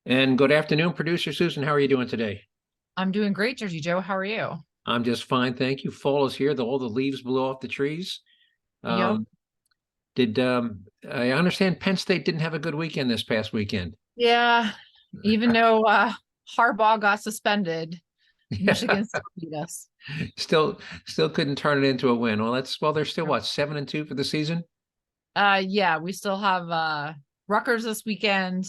And good afternoon, producer Susan. How are you doing today? I'm doing great, Jersey Joe. How are you? I'm just fine, thank you. Fall is here. All the leaves blew off the trees. Yep. Um, did I understand Penn State didn't have a good weekend this past weekend? Yeah. Even though Harbaugh got suspended, Yeah, Michigan still beat us. still couldn't turn it into a win. Well, they're still what, 7-2 for the season? Yeah, we still have Rutgers this weekend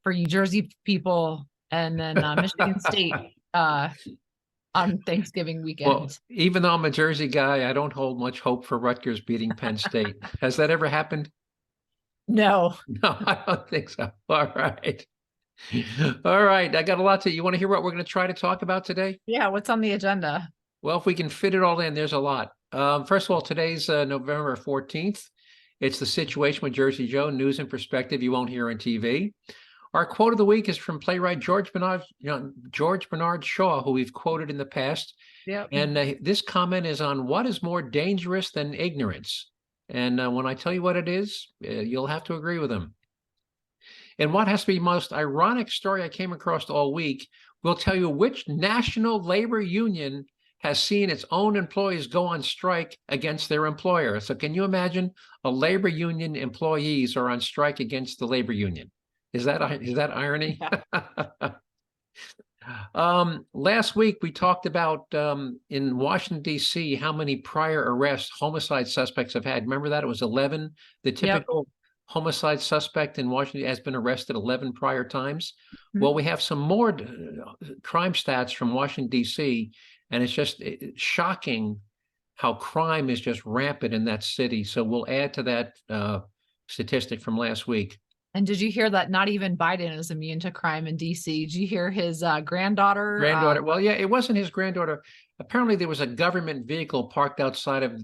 for you Jersey people, and then Michigan State on Thanksgiving Well, weekend. even though I'm a Jersey guy, I don't hold much hope for Rutgers beating Penn State. Has that ever happened? No. No, I don't think so. All right. All right. I got a lot to. You want to hear what we're going to try to talk about today? Yeah, what's on the agenda? Well, if we can fit it all in, there's a lot. First of all, today's November 14th. It's the situation with Jerzee Joe, news and perspective you won't hear on TV. Our quote of the week is from playwright George Bernard Shaw, who we've quoted in the past. Yep. And this comment is on what is more dangerous than ignorance. And when I tell you what it is, you'll have to agree with him. And what has to be the most ironic story I came across all week will tell you which national labor union has seen its own employees go on strike against their employer. So can you imagine a labor union employees are on strike against the labor union? Is that irony? Yeah. Last week we talked about in Washington, D.C., how many prior arrests homicide suspects have had. Remember that? It was 11. The Yep. typical homicide suspect in Washington has been arrested 11 prior times. Mhm. Well, we have some more crime stats from Washington, D.C., and it's just shocking how crime is just rampant in that city. So we'll add to that statistic from last week. And did you hear that not even Biden is immune to crime in DC? Did you hear his granddaughter? Granddaughter. Well, yeah, it wasn't his granddaughter. Apparently, there was a government vehicle parked outside of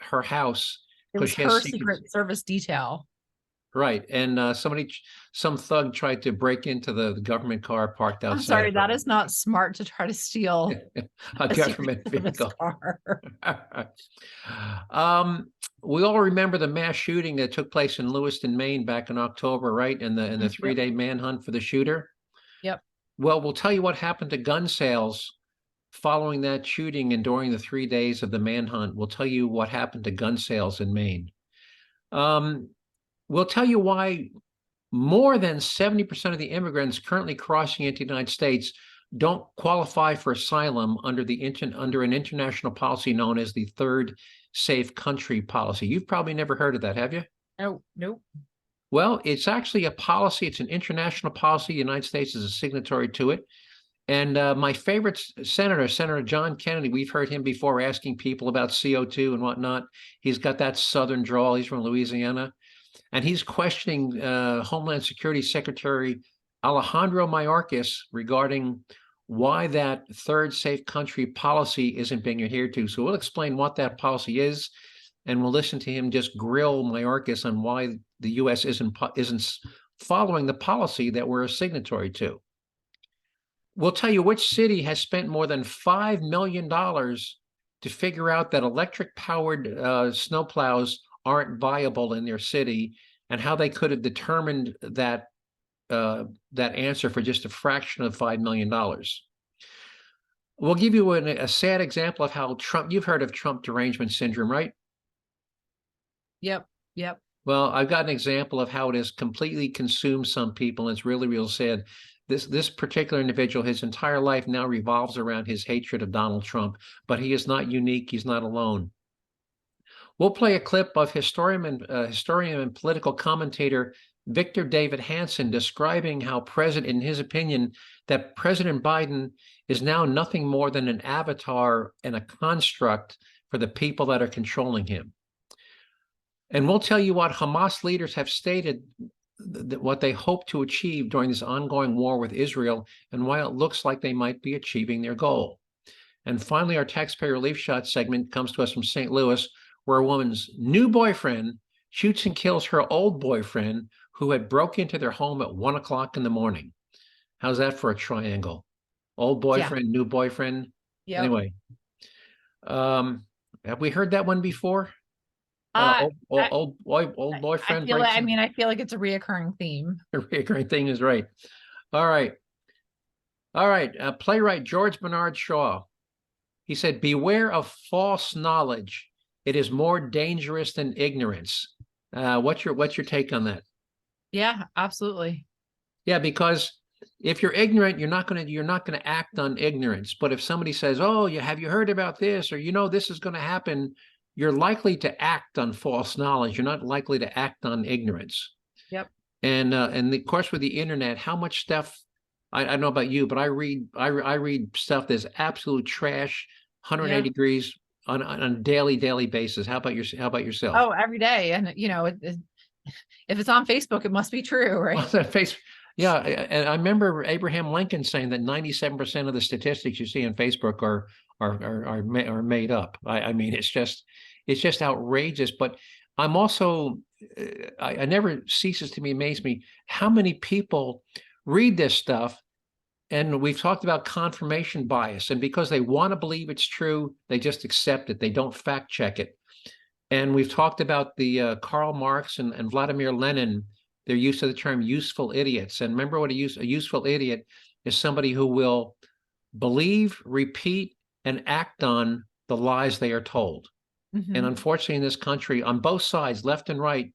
her house It because was she has her secret. Secret Service detail. Right, and some thug tried to break into the government car parked I'm outside sorry, of her that is not smart to try to steal a a Secret government Service vehicle. car. um, we all remember the mass shooting that took place in Lewiston, Maine, back in October, right? And the 3-day manhunt for the shooter. Yep. Well, we'll tell you what happened to gun sales following that shooting and during the 3 days of the manhunt. We'll tell you what happened to gun sales in Maine. We'll tell you why more than 70% of the immigrants currently crossing into the United States don't qualify for asylum under an international policy known as the Third Safe Country Policy. You've probably never heard of that, have you? No, nope. Well, it's actually a policy. It's an international policy. The United States is a signatory to it. And my favorite senator, Senator John Kennedy, we've heard him before asking people about CO2 and whatnot. He's got that Southern drawl. He's from Louisiana. And he's questioning Homeland Security Secretary Alejandro Mayorkas regarding why that third safe country policy isn't being adhered to. So we'll explain what that policy is, and we'll listen to him just grill Mayorkas on why the U.S. isn't following the policy that we're a signatory to. We'll tell you which city has spent more than $5 million to figure out that electric-powered snowplows aren't viable in their city, and how they could have determined that answer for just a fraction of $5 million. We'll give you a sad example of how you've heard of Trump derangement syndrome, right? Yep. Yep. Well, I've got an example of how it has completely consumed some people, and it's really, real sad. This particular individual, his entire life now revolves around his hatred of Donald Trump, but he is not unique. He's not alone. We'll play a clip of historian and political commentator Victor David Hanson describing how in his opinion, that President Biden is now nothing more than an avatar and a construct for the people that are controlling him. And we'll tell you what Hamas leaders have stated, what they hope to achieve during this ongoing war with Israel, and why it looks like they might be achieving their goal. And finally, our taxpayer relief shot segment comes to us from St. Louis, where a woman's new boyfriend shoots and kills her old boyfriend who had broke into their home at 1 o'clock in the morning. How's that for a triangle? Old boyfriend, new boyfriend. Yep. Anyway, have we heard that one before? Old boyfriend. I feel like it's a reoccurring theme. The recurring thing is right. All right. All right. Playwright George Bernard Shaw. He said, beware of false knowledge. It is more dangerous than ignorance. What's your take on that? Yeah, absolutely. Yeah, because if you're ignorant, you're not gonna act on ignorance. But if somebody says, "Oh, have you heard about this?" or this is going to happen, you're likely to act on false knowledge. You're not likely to act on ignorance. Yep. And of course, with the internet, how much stuff I don't know about you, but I read stuff that's absolute trash, 180 degrees on a daily basis. How about yourself? Oh, every day, and if it's on Facebook, it must be true, right? Well, Facebook. Yeah, and I remember Abraham Lincoln saying that 97% of the statistics you see on Facebook are made up. I mean, it's just outrageous. But I'm also, I never ceases to amaze me how many people read this stuff, and we've talked about confirmation bias, and because they want to believe it's true, they just accept it. They don't fact check it. And we've talked about the Karl Marx and Vladimir Lenin, their use of the term useful idiots. And remember what a useful idiot is: somebody who will believe, repeat, and act on the lies they are told. Mm-hmm. And unfortunately, in this country, on both sides, left and right,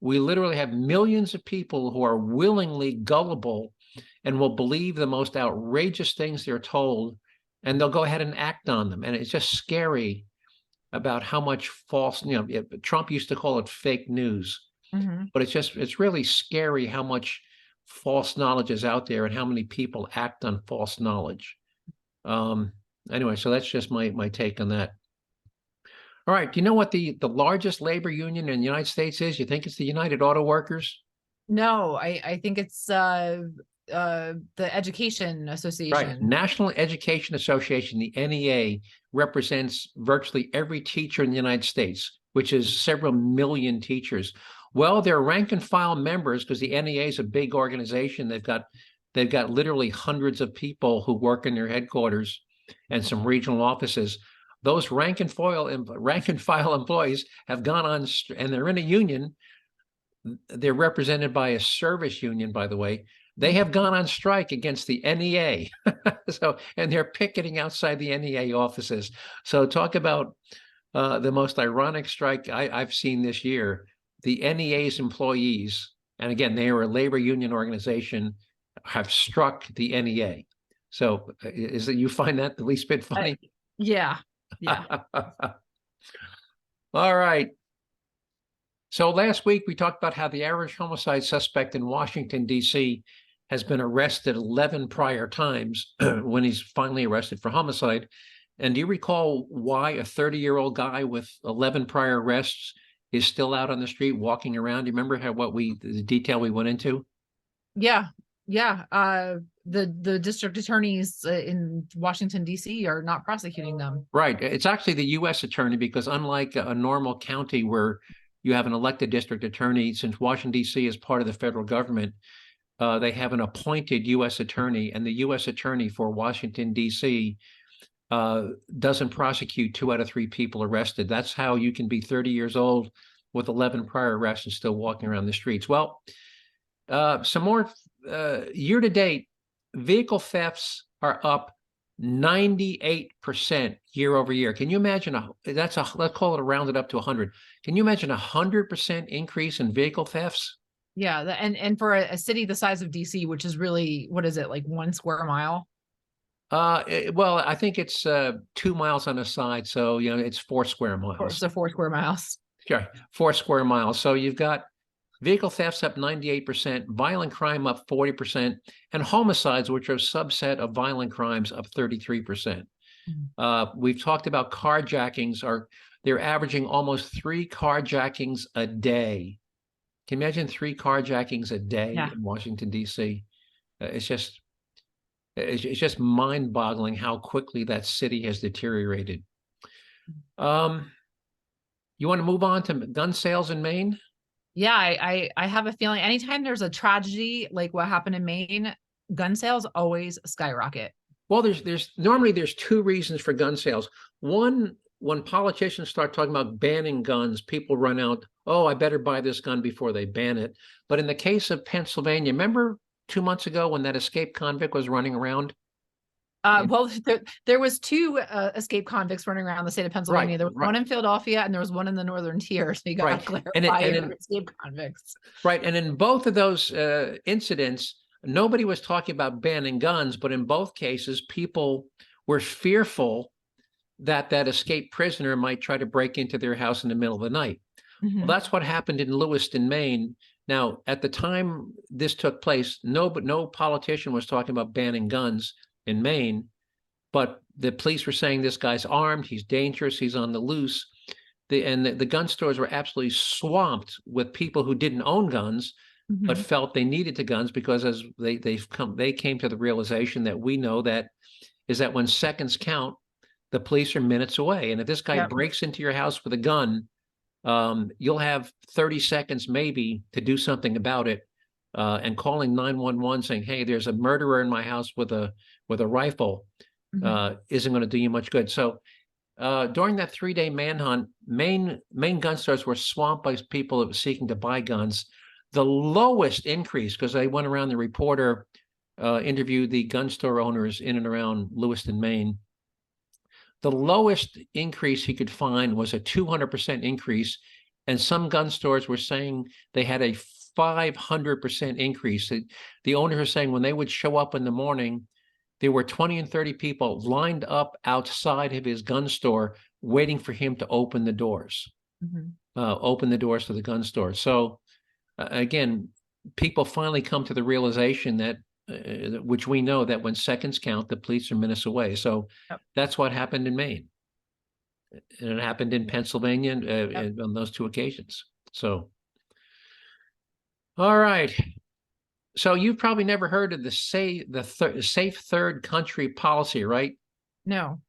we literally have millions of people who are willingly gullible and will believe the most outrageous things they're told, and they'll go ahead and act on them. And it's just scary about how much false, Trump used to call it fake news. Mm-hmm. But it's really scary how much false knowledge is out there and how many people act on false knowledge. Anyway, so that's just my take on that. All right. Do you know what the largest labor union in the United States is? You think it's the United Auto Workers? No, I think it's the Education Association. Right. National Education Association, the NEA, represents virtually every teacher in the United States, which is several million teachers. Well, they're rank and file members because the NEA is a big organization. They've got literally hundreds of people who work in their headquarters and some regional offices. Those rank and file employees have gone on, and they're in a union. They're represented by a service union, by the way. They have gone on strike against the NEA. And they're picketing outside the NEA offices. So talk about the most ironic strike I've seen this year. The NEA's employees, and again, they are a labor union organization, have struck the NEA. So is that you find that the least bit funny? Yeah. All right. So last week we talked about how the average homicide suspect in Washington, D.C. has been arrested 11 prior times when he's finally arrested for homicide. And do you recall why a 30-year-old guy with 11 prior arrests is still out on the street walking around? Do you remember the detail we went into? Yeah. The district attorneys in Washington, D.C. are not prosecuting them. Right. It's actually the U.S. attorney, because unlike a normal county where you have an elected district attorney, since Washington, D.C. is part of the federal government, they have an appointed U.S. attorney, and the U.S. attorney for Washington, D.C. Doesn't prosecute 2 out of 3 people arrested. That's how you can be 30 years old with 11 prior arrests and still walking around the streets. Well, some more year to date, vehicle thefts are up 98% year over year. Can you imagine let's call it rounded up to 100. Can you imagine 100% increase in vehicle thefts? Yeah, and for a city the size of DC, which is really, what is it, like 1 square mile? Well, I think it's 2 miles on the side, so it's 4 square miles. So 4 square miles. Sure, 4 square miles. So you've got vehicle thefts up 98%, violent crime up 40%, and homicides, which are a subset of violent crimes, up 33%. We've talked about carjackings. They're averaging almost 3 carjackings a day. Can you imagine 3 carjackings a day in Washington, D.C.? It's just mind-boggling how quickly that city has deteriorated. You want to move on to gun sales in Maine? Yeah, I have a feeling anytime there's a tragedy like what happened in Maine, gun sales always skyrocket. Well, there's normally 2 reasons for gun sales. One, when politicians start talking about banning guns, people run out, oh, I better buy this gun before they ban it. But in the case of Pennsylvania, remember 2 months ago when that escaped convict was running around? Well, there was two escaped convicts running around the state of Pennsylvania. Right, There was right, one in Philadelphia, and there was one in the Northern Tier. So you got to right. clarify And if they're escaped convicts. right, and in both of those incidents, nobody was talking about banning guns, but in both cases, people were fearful that that escaped prisoner might try to break into their house in the middle of the night. Well, that's what happened in Lewiston, Maine. Now, at the time this took place, no politician was talking about banning guns in Maine, but the police were saying this guy's armed, he's dangerous, he's on the loose. The gun stores were absolutely swamped with people who didn't own guns, but felt they needed the guns because as they came to the realization that we know that is that when seconds count, the police are minutes away. And if this guy breaks into your house with a gun, you'll have 30 seconds maybe to do something about it. And calling 911 saying, hey, there's a murderer in my house with a rifle isn't going to do you much good. So during that 3-day manhunt, Maine gun stores were swamped by people that were seeking to buy guns. The lowest increase, because I went around, the reporter interviewed the gun store owners in and around Lewiston, Maine. The lowest increase he could find was a 200% increase. And some gun stores were saying they had a 500% increase. The owners are saying when they would show up in the morning, there were 20 and 30 people lined up outside of his gun store waiting for him to open the doors, open the doors to the gun store. So again, people finally come to the realization that which we know that when seconds count, the police are minutes away. So that's what happened in Maine. And it happened in Pennsylvania on those two occasions. So, all right. So you've probably never heard of the safe third country policy, right? No.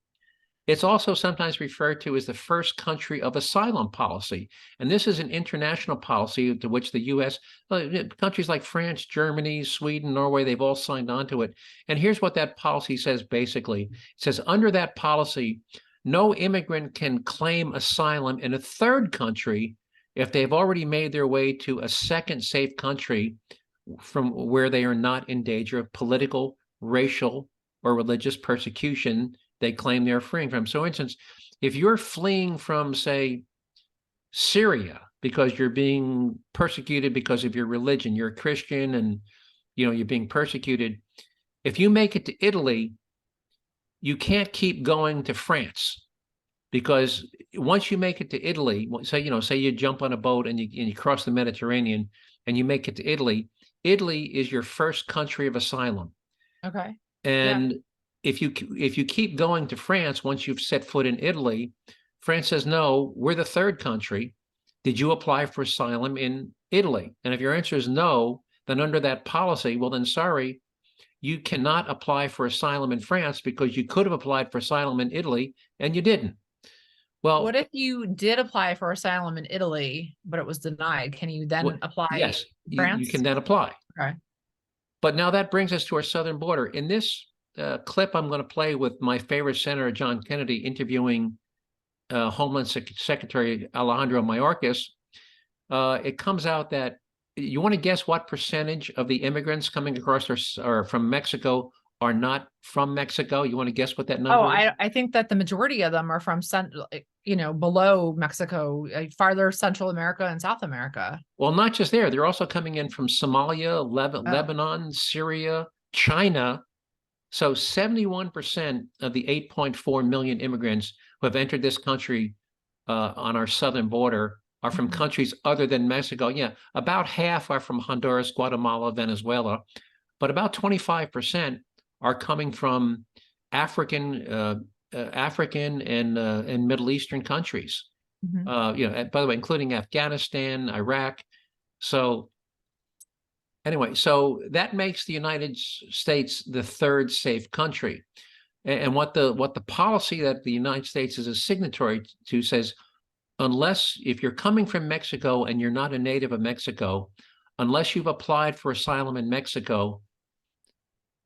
It's also sometimes referred to as the first country of asylum policy. And this is an international policy to which the U.S., countries like France, Germany, Sweden, Norway, they've all signed on to it. And here's what that policy says, basically. It says, under that policy, no immigrant can claim asylum in a third country if they've already made their way to a second safe country from where they are not in danger of political, racial, or religious persecution they claim they're freeing from. So, for instance, if you're fleeing from, say, Syria because you're being persecuted because of your religion, you're a Christian and you're being persecuted, if you make it to Italy, you can't keep going to France, because once you make it to Italy, say you jump on a boat and you cross the Mediterranean and you make it to Italy, Italy is your first country of asylum. Okay. And if you keep going to France, once you've set foot in Italy, France says, no, we're the third country. Did you apply for asylum in Italy? And if your answer is no, then under that policy, well, then sorry, you cannot apply for asylum in France because you could have applied for asylum in Italy and you didn't. Well, what if you did apply for asylum in Italy, but it was denied? Can you then apply? Yes, France? you can then apply. Okay. But now that brings us to our southern border. In this clip I'm going to play with my favorite Senator John Kennedy interviewing Homeland Secretary Alejandro Mayorkas, it comes out that, you want to guess what percentage of the immigrants coming across or from Mexico are not from Mexico? You want to guess what that number is? I think that the majority of them are from below Mexico, farther Central America and South America. Well, not just there. They're also coming in from Somalia, Lebanon, Syria, China. So 71% of the 8.4 million immigrants who have entered this country on our southern border are from countries other than Mexico. Yeah, about half are from Honduras, Guatemala, Venezuela, but about 25% are coming from African and Middle Eastern countries. By the way, including Afghanistan, Iraq. So anyway, so that makes the United States the third safe country. And what the policy that the United States is a signatory to says, unless, if you're coming from Mexico and you're not a native of Mexico, unless you've applied for asylum in Mexico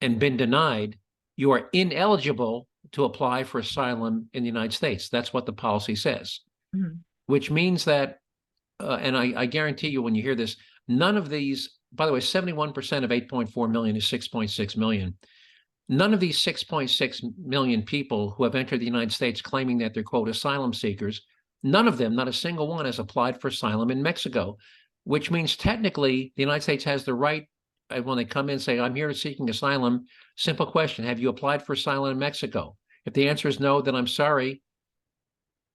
and been denied, you are ineligible to apply for asylum in the United States. That's what the policy says, which means that, and I guarantee you when you hear this, none of these by the way, 71% of 8.4 million is 6.6 million. None of these 6.6 million people who have entered the United States claiming that they're, quote, asylum seekers, none of them, not a single one, has applied for asylum in Mexico, which means technically the United States has the right, when they come in and say, I'm here seeking asylum, simple question, have you applied for asylum in Mexico? If the answer is no, then I'm sorry,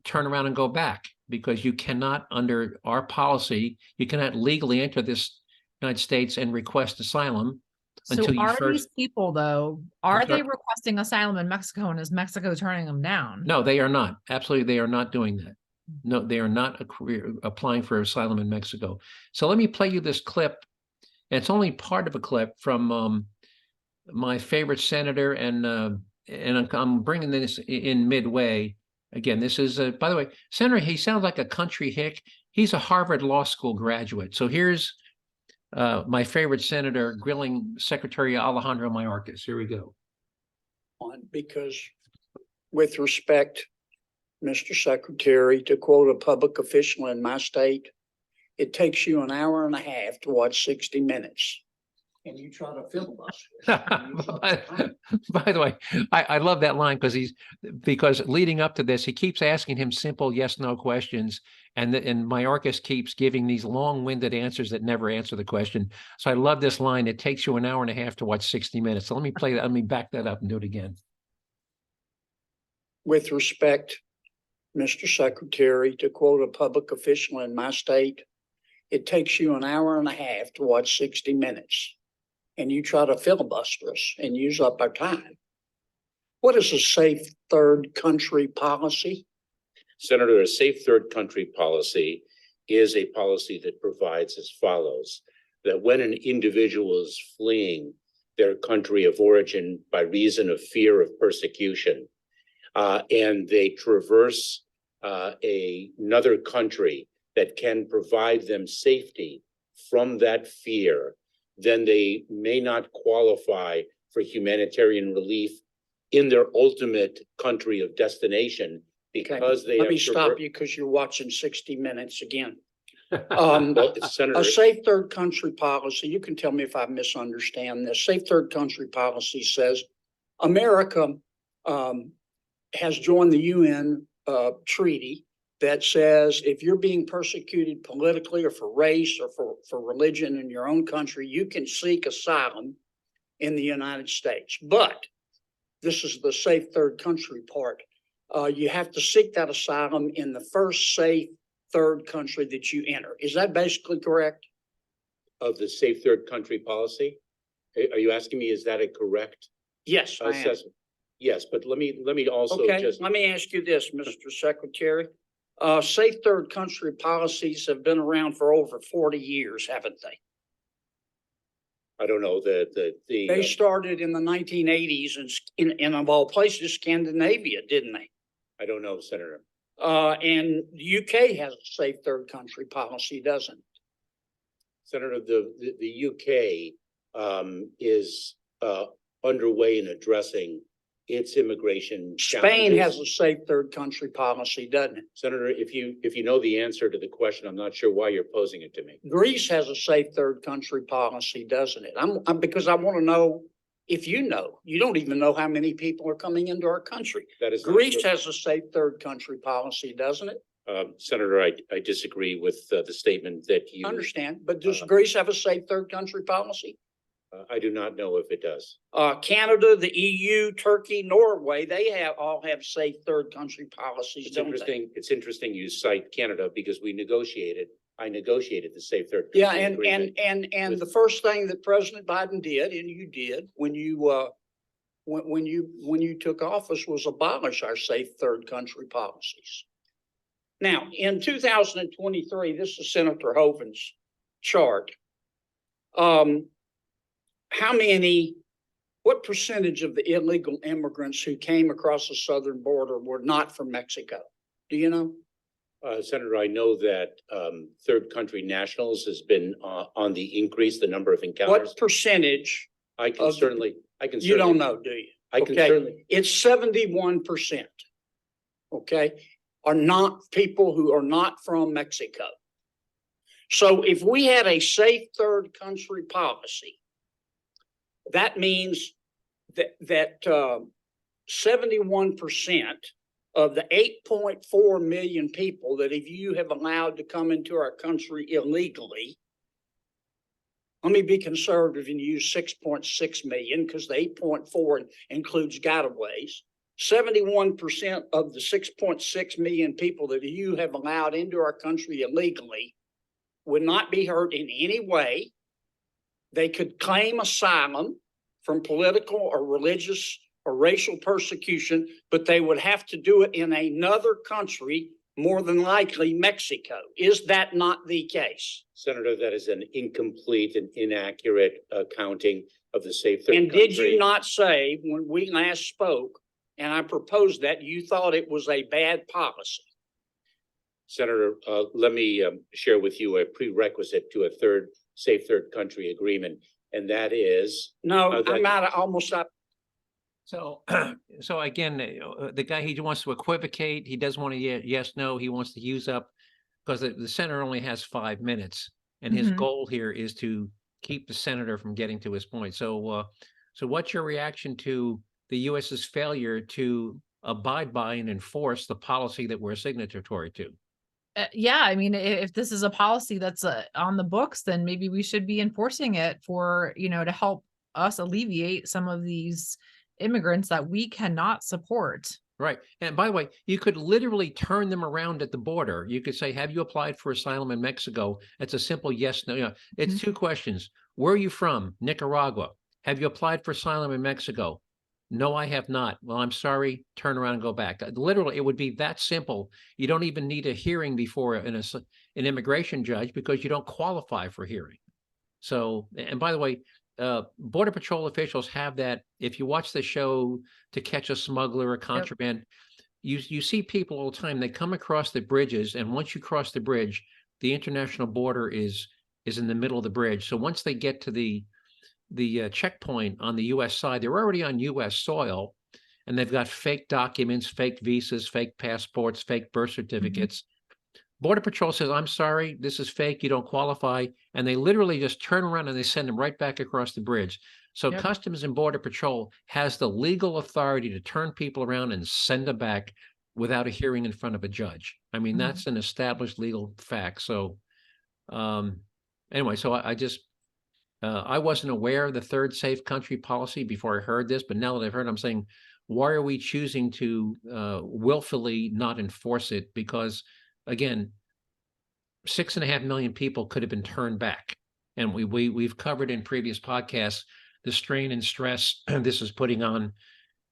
turn around and go back, because you cannot, under our policy, you cannot legally enter this United States and request asylum. So until you are first, these people though, I'm are they sorry? requesting asylum in Mexico, and is Mexico turning them down? No, they are not. Absolutely, they are not doing that. No, they are not applying for asylum in Mexico. So let me play you this clip. And it's only part of a clip from my favorite senator, and I'm bringing this in midway. Again, this is, by the way, Senator, he sounds like a country hick. He's a Harvard Law School graduate. So here's my favorite senator grilling Secretary Alejandro Mayorkas. Here we go. Because with respect, Mr. Secretary, to quote a public official in my state, it takes you an hour and a half to watch 60 Minutes. And you try to filibuster. By the way, I love that line because leading up to this, he keeps asking him simple yes, no questions. And Mayorkas keeps giving these long-winded answers that never answer the question. So I love this line. It takes you an hour and a half to watch 60 Minutes. So let me play that. Let me back that up and do it again. With respect, Mr. Secretary, to quote a public official in my state, it takes you an hour and a half to watch 60 Minutes. And you try to filibuster us and use up our time. What is a safe third country policy? Senator, a safe third country policy is a policy that provides as follows: that when an individual is fleeing their country of origin by reason of fear of persecution, and they traverse another country that can provide them safety from that fear, then they may not qualify for humanitarian relief in their ultimate country of destination, because they Let me stop you because you're watching 60 Minutes again. Senator, A safe third country policy, you can tell me if I misunderstand this. Safe third country policy says America has joined the UN treaty that says if you're being persecuted politically or for race or for religion in your own country, you can seek asylum in the United States. But this is the safe third country part. You have to seek that asylum in the first safe third country that you enter. Is that basically correct? of the safe third country policy? Are you asking me, is that a correct Yes, I am. assessment? Yes, but let me also Okay, just, let me ask you this, Mr. Secretary. Safe third country policies have been around for over 40 years, haven't they? I don't know, They started in the 1980s in of all places, Scandinavia, didn't they? I don't know, Senator. And the UK has a safe third country policy, doesn't it? Senator, the UK is underway in addressing its immigration Spain challenges. has a safe third country policy, doesn't it? Senator, if you know the answer to the question, I'm not sure why you're posing it to me. Greece has a safe third country policy, doesn't it? I'm because I want to know if you know. You don't even know how many people are coming into our country. That is not Greece true. has a safe third country policy, doesn't it? Senator, I disagree with the statement that you. Understand, but does Greece have a safe third country policy? I do not know if it does. Canada, the EU, Turkey, Norway, they all have safe third country policies, It's don't they? interesting. It's interesting you cite Canada because I negotiated the safe third. Yeah, country and agreement with- the first thing that President Biden did, and you did when you took office, was abolish our safe third country policies. Now, in 2023, this is Senator Hovind's chart. What percentage of the illegal immigrants who came across the southern border were not from Mexico? Do you know? Senator, I know that third country nationals has been on the increase, the number of encounters. What percentage? I can certainly. You don't know, do you? I can Okay. certainly. It's 71%. Okay, are not people who are not from Mexico. So if we had a safe third country policy, that means that 71% of the 8.4 million people that if you have allowed to come into our country illegally, let me be conservative and use 6.6 million because the 8.4 includes gotaways. 71% of the 6.6 million people that you have allowed into our country illegally would not be hurt in any way. They could claim asylum from political or religious or racial persecution, but they would have to do it in another country, more than likely Mexico. Is that not the case? Senator, that is an incomplete and inaccurate accounting of the safe third And country. did you not say when we last spoke, and I proposed that, you thought it was a bad policy? Senator, let me share with you a prerequisite to a safe third country agreement, and that is No, I'm almost up. So, so again, the guy, he wants to equivocate. He doesn't want to yes, no. He wants to use up because the senator only has 5 minutes, and his goal here is to keep the senator from getting to his point. So, so what's your reaction to the U.S.'s failure to abide by and enforce the policy that we're signatory to? Yeah, I mean, if this is a policy that's on the books, then maybe we should be enforcing it for, to help us alleviate some of these immigrants that we cannot support. Right. And by the way, you could literally turn them around at the border. You could say, have you applied for asylum in Mexico? It's a simple yes, no. It's two questions. Where are you from? Nicaragua. Have you applied for asylum in Mexico? No, I have not. Well, I'm sorry. Turn around and go back. Literally, it would be that simple. You don't even need a hearing before an immigration judge because you don't qualify for hearing. So, and by the way, Border Patrol officials have that. If you watch the show To Catch a Smuggler or Contraband, you see people all the time. They come across the bridges, and once you cross the bridge, the international border is in the middle of the bridge. So once they get to the checkpoint on the U.S. side, they're already on U.S. soil, and they've got fake documents, fake visas, fake passports, fake birth certificates. Border Patrol says, I'm sorry, this is fake, you don't qualify. And they literally just turn around and they send them right back across the bridge. So Customs and Border Patrol has the legal authority to turn people around and send them back without a hearing in front of a judge. I mean, that's an established legal fact. So anyway, so I wasn't aware of the third safe country policy before I heard this, but now that I've heard, I'm saying, why are we choosing to willfully not enforce it? Because again, 6.5 million people could have been turned back. And we've covered in previous podcasts the strain and stress this is putting on,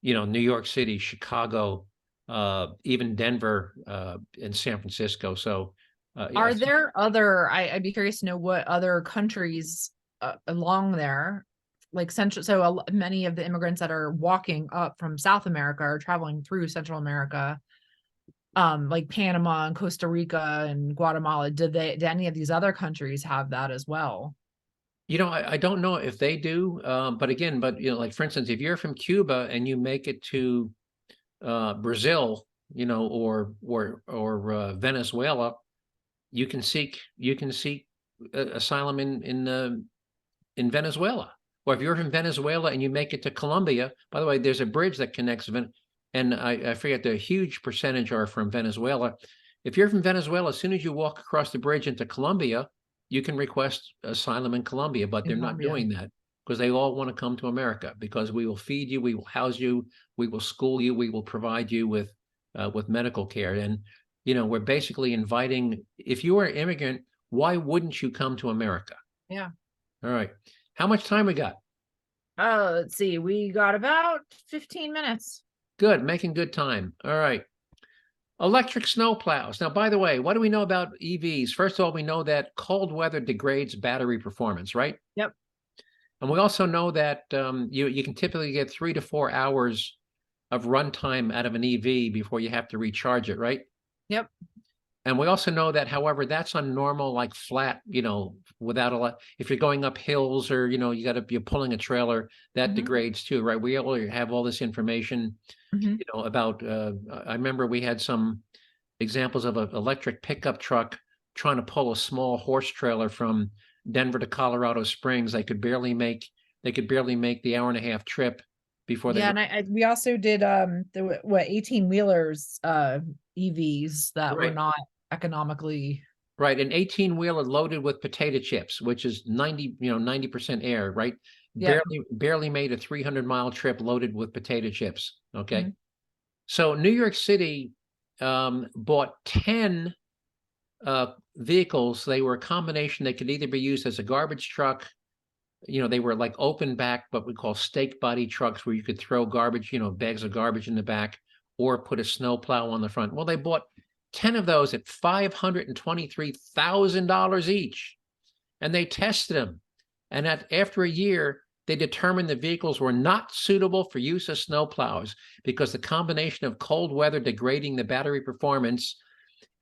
New York City, Chicago, even Denver, and San Francisco. So Are there other, I'd be curious to know what other countries along there, like Central, so many of the immigrants that are walking up from South America are traveling through Central America, like Panama and Costa Rica and Guatemala. Did any of these other countries have that as well? I don't know if they do, but like for instance, if you're from Cuba and you make it to Brazil, or Venezuela, you can seek asylum in Venezuela. Or if you're from Venezuela and you make it to Colombia, by the way, there's a bridge that connects and I forget, the huge percentage are from Venezuela. If you're from Venezuela, as soon as you walk across the bridge into Colombia, you can request asylum in Colombia, but they're not doing that because they all want to come to America because we will feed you, we will house you, we will school you, we will provide you with medical care. And, we're basically inviting, if you are an immigrant, why wouldn't you come to America? Yeah. All right. How much time we got? Let's see. We got about 15 minutes. Good, making good time. All right. Electric snow plows. Now, by the way, what do we know about EVs? First of all, we know that cold weather degrades battery performance, right? Yep. And we also know that you can typically get 3 to 4 hours of runtime out of an EV before you have to recharge it, right? Yep. And we also know that, however, that's on normal, like flat, without a lot. If you're going up hills or, you're pulling a trailer, that degrades too, right? We all have all this information, about, I remember we had some examples of an electric pickup truck trying to pull a small horse trailer from Denver to Colorado Springs. They could barely make the 1.5-hour trip before they. Yeah, and we also did the 18-wheelers EVs that were Right. not economically. Right, an 18-wheeler loaded with potato chips, which is 90% air, right? Yep. Barely made a 300-mile trip loaded with potato chips. Okay. Mhm. So New York City bought 10 vehicles. They were a combination. They could either be used as a garbage truck. They were like open back, what we call stake body trucks, where you could throw garbage, bags of garbage in the back, or put a snow plow on the front. Well, they bought 10 of those at $523,000 each, and they tested them. And after a year, they determined the vehicles were not suitable for use as snow plows because the combination of cold weather degrading the battery performance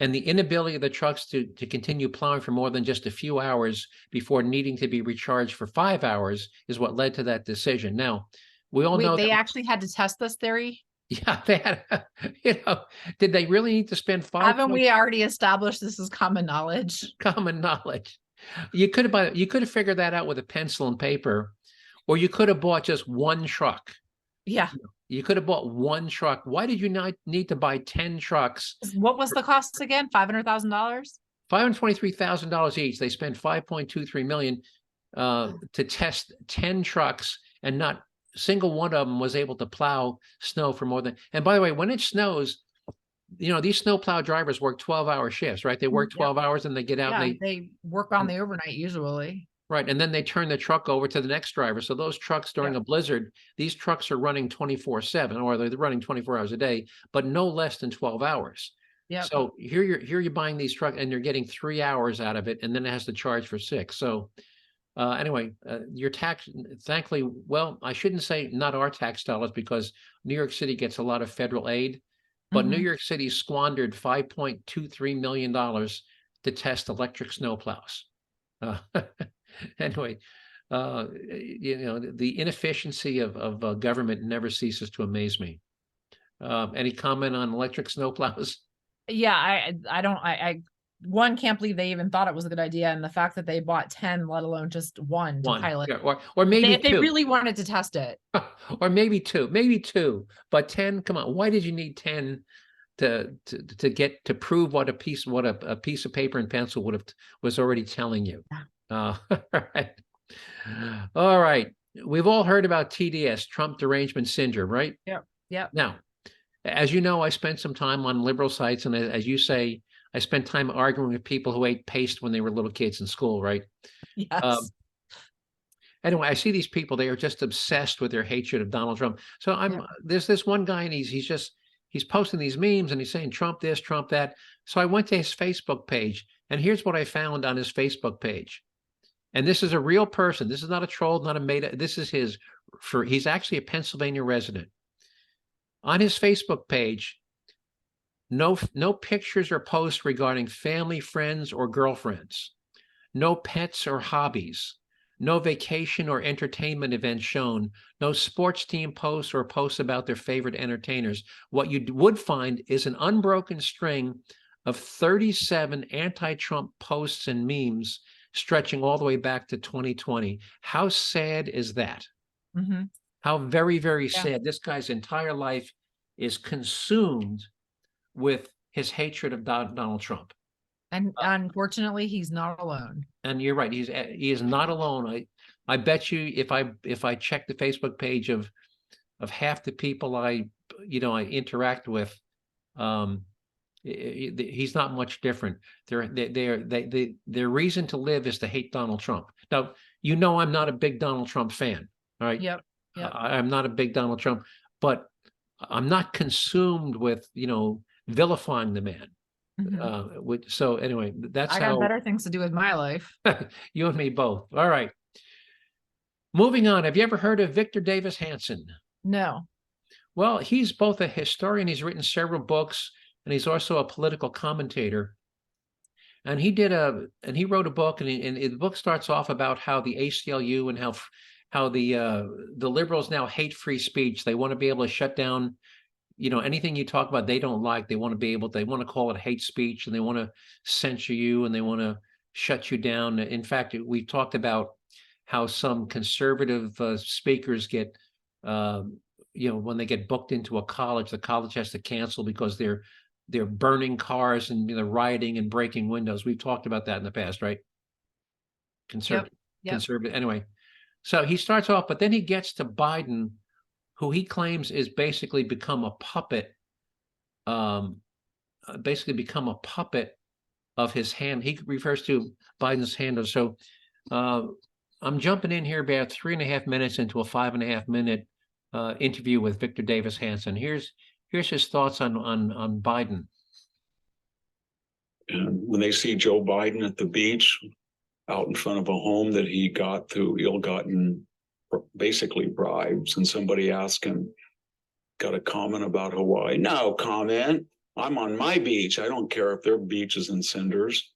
and the inability of the trucks to continue plowing for more than just a few hours before needing to be recharged for 5 hours is what led to that decision. Now, we all know Wait, they that, actually had to test this theory? yeah, they had, did they really need to spend Haven't we already established this is common knowledge? common knowledge? You could have figured that out with a pencil and paper, or you could have bought just one truck. Yeah. You could have bought one truck. Why did you not need to buy 10 trucks? What was the cost again? $500,000? $523,000 each. They spent $5.23 million to test 10 trucks, and not a single one of them was able to plow snow for more than. And by the way, when it snows, these snowplow drivers work 12-hour shifts, right? They work 12 hours and they get out. Yeah, And they work on the overnight usually. right. And then they turn the truck over to the next driver. So those trucks during a blizzard, these trucks are running 24/7, or they're running 24 hours a day, but no less than 12 hours. Yeah. So here you're buying these trucks and you're getting 3 hours out of it, and then it has to charge for 6. So anyway, your tax, thankfully, well, I shouldn't say not our tax dollars, because New York City gets a lot of federal aid, but New Mhm. York City squandered $5.23 million to test electric snowplows. Anyway, the inefficiency of government never ceases to amaze me. Any comment on electric snowplows? Yeah, I one can't believe they even thought it was a good idea, and the fact that they bought 10, let alone just one to pilot. Yeah, or maybe If they two, really wanted to test it. or maybe two, but 10. Come on, why did you need 10 to prove what a piece of paper and pencil was already telling you? All right. All right. We've all heard about TDS, Trump Derangement Syndrome, right? Yep. Now, as you know, I spent some time on liberal sites, and as you say, I spent time arguing with people who ate paste when they were little kids in school, right? Yes. Anyway, I see these people, they are just obsessed with their hatred of Donald Trump. So there's this one guy, and he's posting these memes, and he's saying Trump this, Trump that. So I went to his Facebook page, and here's what I found on his Facebook page. And this is a real person. This is not a troll, not a made. This is he's actually a Pennsylvania resident. On his Facebook page, no pictures or posts regarding family, friends, or girlfriends. No pets or hobbies. No vacation or entertainment events shown. No sports team posts or posts about their favorite entertainers. What you would find is an unbroken string of 37 anti-Trump posts and memes stretching all the way back to 2020. How sad is that? Mm-hmm. How very, very sad. This guy's entire life is consumed with his hatred of Donald Trump. And unfortunately, he's not alone. And you're right. He is not alone. I bet you if I check the Facebook page of half the people I interact with, he's not much different. Their reason to live is to hate Donald Trump. Now, I'm not a big Donald Trump fan. All right. Yep. I'm not a big Donald Trump, but I'm not consumed with vilifying the man. Mm-hmm. So anyway, that's I got better things to do with my life. You and me both. All right. Moving on. Have you ever heard of Victor Davis Hanson? No. Well, he's both a historian. He's written several books, and he's also a political commentator. And he wrote a book, and the book starts off about how the ACLU and how the liberals now hate free speech. They want to be able to shut down anything you talk about, they don't like, they want to call it hate speech, and they want to censure you, and they want to shut you down. In fact, we talked about how some conservative speakers get, when they get booked into a college, the college has to cancel because they're burning cars and they're rioting and breaking windows. We've talked about that in the past, right? Conservative. Anyway, so he starts off, but then he gets to Biden, who he claims is basically become a puppet, of his hand. He refers to Biden's handler. So I'm jumping in here about 3.5 minutes into a 5.5 minute interview with Victor Davis Hanson. Here's his thoughts on Biden. And when they see Joe Biden at the beach, out in front of a home that he got through ill-gotten, basically bribes, and somebody asked him, got a comment about Hawaii? No comment. I'm on my beach. I don't care if their beach is in cinders.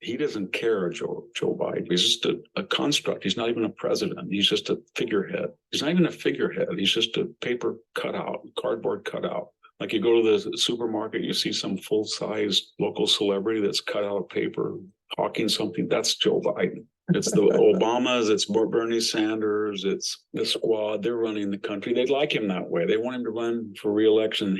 He doesn't care, Joe Biden. He's just a construct. He's not even a president. He's just a figurehead. He's not even a figurehead. He's just a paper cutout, cardboard cutout. Like you go to the supermarket, you see some full-size local celebrity that's cut out of paper, hawking something. That's Joe Biden. It's the Obamas, it's Bernie Sanders, it's the squad. They're running the country. They'd like him that way. They want him to run for re-election.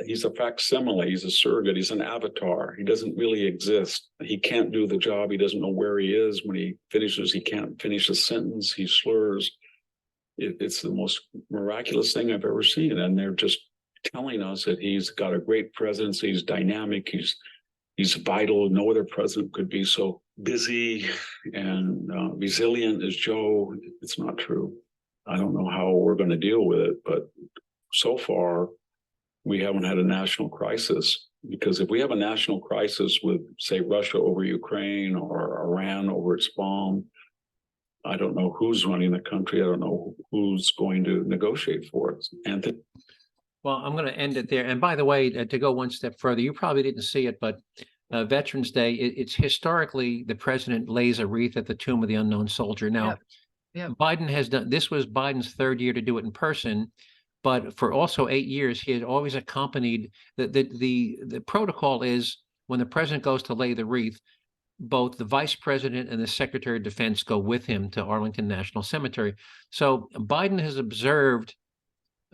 He's a facsimile. He's a surrogate. He's an avatar. He doesn't really exist. He can't do the job. He doesn't know where he is. When he finishes, he can't finish a sentence. He slurs. It's the most miraculous thing I've ever seen. And they're just telling us that he's got a great presidency. He's dynamic. He's vital. No other president could be so busy and resilient as Joe. It's not true. I don't know how we're going to deal with it, but so far we haven't had a national crisis. Because if we have a national crisis with, say, Russia over Ukraine or Iran over its bomb, I don't know who's running the country. I don't know who's going to negotiate for it. Anthony? Well, I'm going to end it there. And by the way, to go one step further, you probably didn't see it, but Veterans Day, it's historically the president lays a wreath at the tomb of the unknown soldier. Now, Biden has done, this was Biden's third year to do it in person, but for also 8 years, he had always accompanied, the protocol is when the president goes to lay the wreath, both the vice president and the secretary of defense go with him to Arlington National Cemetery. So Biden has observed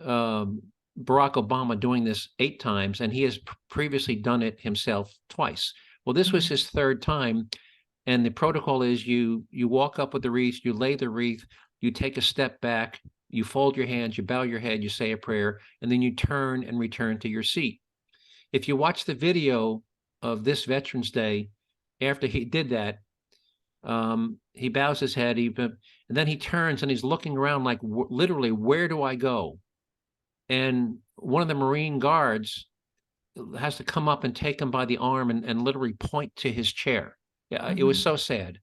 Barack Obama doing this 8 times, and he has previously done it himself twice. Well, this was his third time, and the protocol is you walk up with the wreath, you lay the wreath, you take a step back, you fold your hands, you bow your head, you say a prayer, and then you turn and return to your seat. If you watch the video of this Veterans Day, after he did that, he bows his head, and then he turns and he's looking around like, literally, where do I go? And one of the Marine guards has to come up and take him by the arm and literally point to his chair. Yeah, it was so sad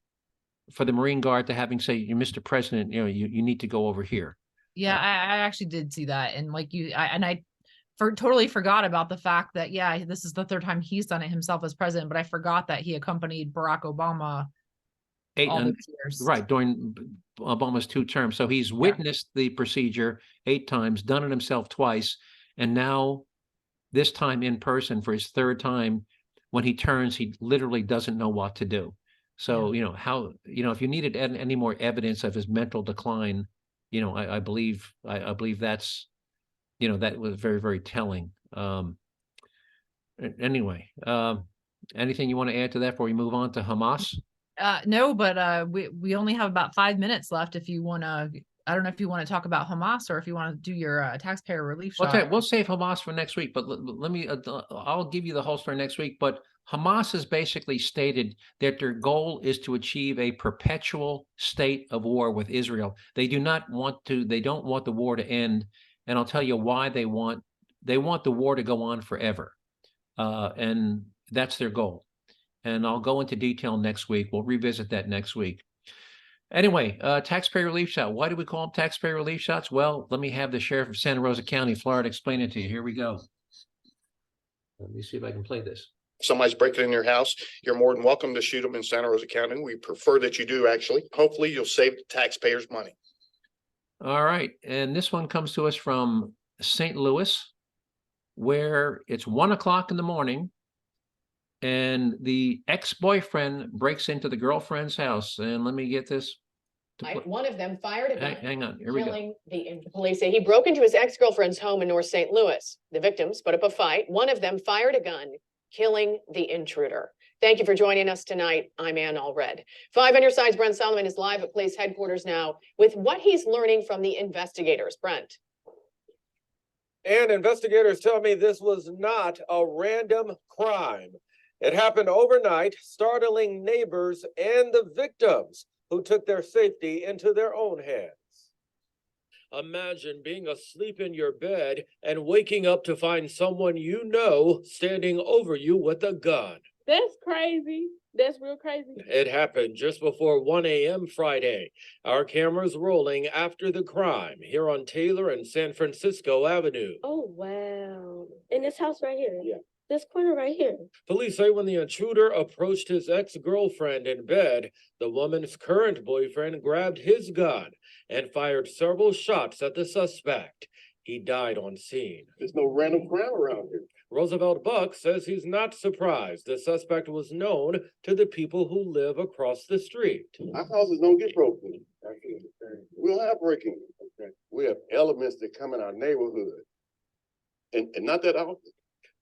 for the Marine guard to having say, Mr. President, you need to go over here. Yeah, I actually did see that. And like I totally forgot about the fact that, this is the third time he's done it himself as president, but I forgot that he accompanied Barack Obama 8 all these years. Right, during Obama's 2 terms. So he's witnessed the procedure 8 times, done it himself twice, and now this time in person for his third time, when he turns, he literally doesn't know what to do. So, if you needed any more evidence of his mental decline, I believe that's, that was very, very telling. Anyway, anything you want to add to that before we move on to Hamas? No, but we only have about 5 minutes left. If you want to, I don't know if you want to talk about Hamas or if you want to do your taxpayer relief shot. Okay, we'll save Hamas for next week, but let me, I'll give you the whole story next week. But Hamas has basically stated that their goal is to achieve a perpetual state of war with Israel. They don't want the war to end. And I'll tell you why they want the war to go on forever. And that's their goal. And I'll go into detail next week. We'll revisit that next week. Anyway, taxpayer relief shot. Why do we call them taxpayer relief shots? Well, let me have the sheriff of Santa Rosa County, Florida, explain it to you. Here we go. Let me see if I can play this. Somebody's breaking in your house, you're more than welcome to shoot them in Santa Rosa County. We prefer that you do, actually. Hopefully you'll save the taxpayers money. All right. And this one comes to us from St. Louis. where it's 1 o'clock in the morning and the ex-boyfriend breaks into the girlfriend's house. And let me get this. One of them fired a gun, Hang on, here we go. killing the police say he broke into his ex-girlfriend's home in North St. Louis. The victims put up a fight. One of them fired a gun, killing the intruder. Thank you for joining us tonight. I'm Ann Allred. 5 on your side's Brent Solomon is live at police headquarters now with what he's learning from the investigators. Brent. And investigators tell me this was not a random crime. It happened overnight, startling neighbors and the victims, who took their safety into their own hands. Imagine being asleep in your bed and waking up to find someone you know standing over you with a gun. That's crazy. That's real crazy. It happened just before 1 a.m. Friday. Our cameras rolling after the crime here on Taylor and San Francisco Avenue. Oh, wow. In this house right here? Yeah. This corner right here. Police say when the intruder approached his ex-girlfriend in bed, the woman's current boyfriend grabbed his gun and fired several shots at the suspect. He died on scene. There's no random crime around here. Roosevelt Buck says he's not surprised the suspect was known to the people who live across the street. Our houses don't get broken. We'll have breaking. We have elements that come in our neighborhood. And not that often.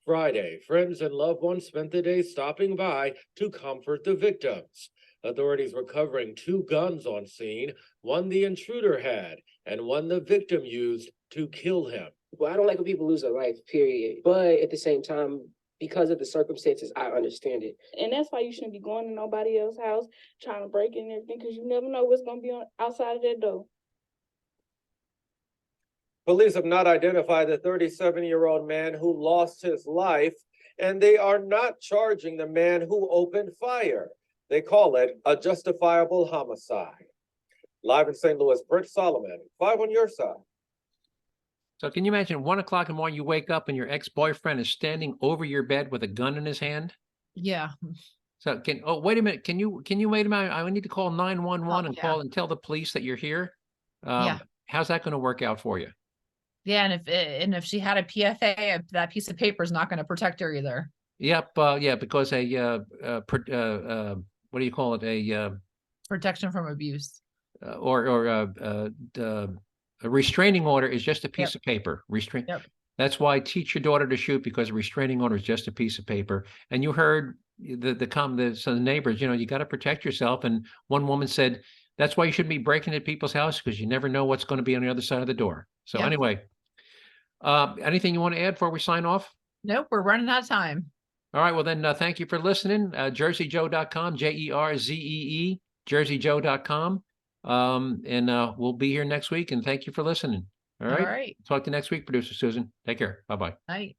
Friday, friends and loved ones spent the day stopping by to comfort the victims. Authorities recovering 2 guns on scene, one the intruder had and one the victim used to kill him. Well, I don't like when people lose their life, period. But at the same time, because of the circumstances, I understand it. And that's why you shouldn't be going to nobody else's house, trying to break in and everything, because you never know what's going to be on outside of that door. Police have not identified the 37-year-old man who lost his life, and they are not charging the man who opened fire. They call it a justifiable homicide. Live in St. Louis, Brent Solomon, 5 on your side. So can you imagine 1 o'clock in the morning, you wake up and your ex-boyfriend is standing over your bed with a gun in his hand? Yeah. So wait a minute. Can you wait a minute? I need to call 911 and yeah. call and tell the police that you're here. Yeah. How's that going to work out for you? Yeah, and if she had a PFA, that piece of paper is not going to protect her either. Yep. Yeah, because what do you call it? Protection from abuse. A restraining order is just a piece Yep. of paper. Yep. That's why I teach your daughter to shoot, because a restraining order is just a piece of paper. And you heard the neighbors, you got to protect yourself. And one woman said, that's why you shouldn't be breaking into people's house, because you never know what's going to be on the other side of the door. So Yep. anyway, anything you want to add before we sign off? Nope, we're running out of time. All right. Well, then thank you for listening. JerzeeJoe.com, JERZEE, JerzeeJoe.com. And we'll be here next week, and thank you for listening. All right. All right. Talk to you next week, producer Susan. Take care. Bye-bye. Night.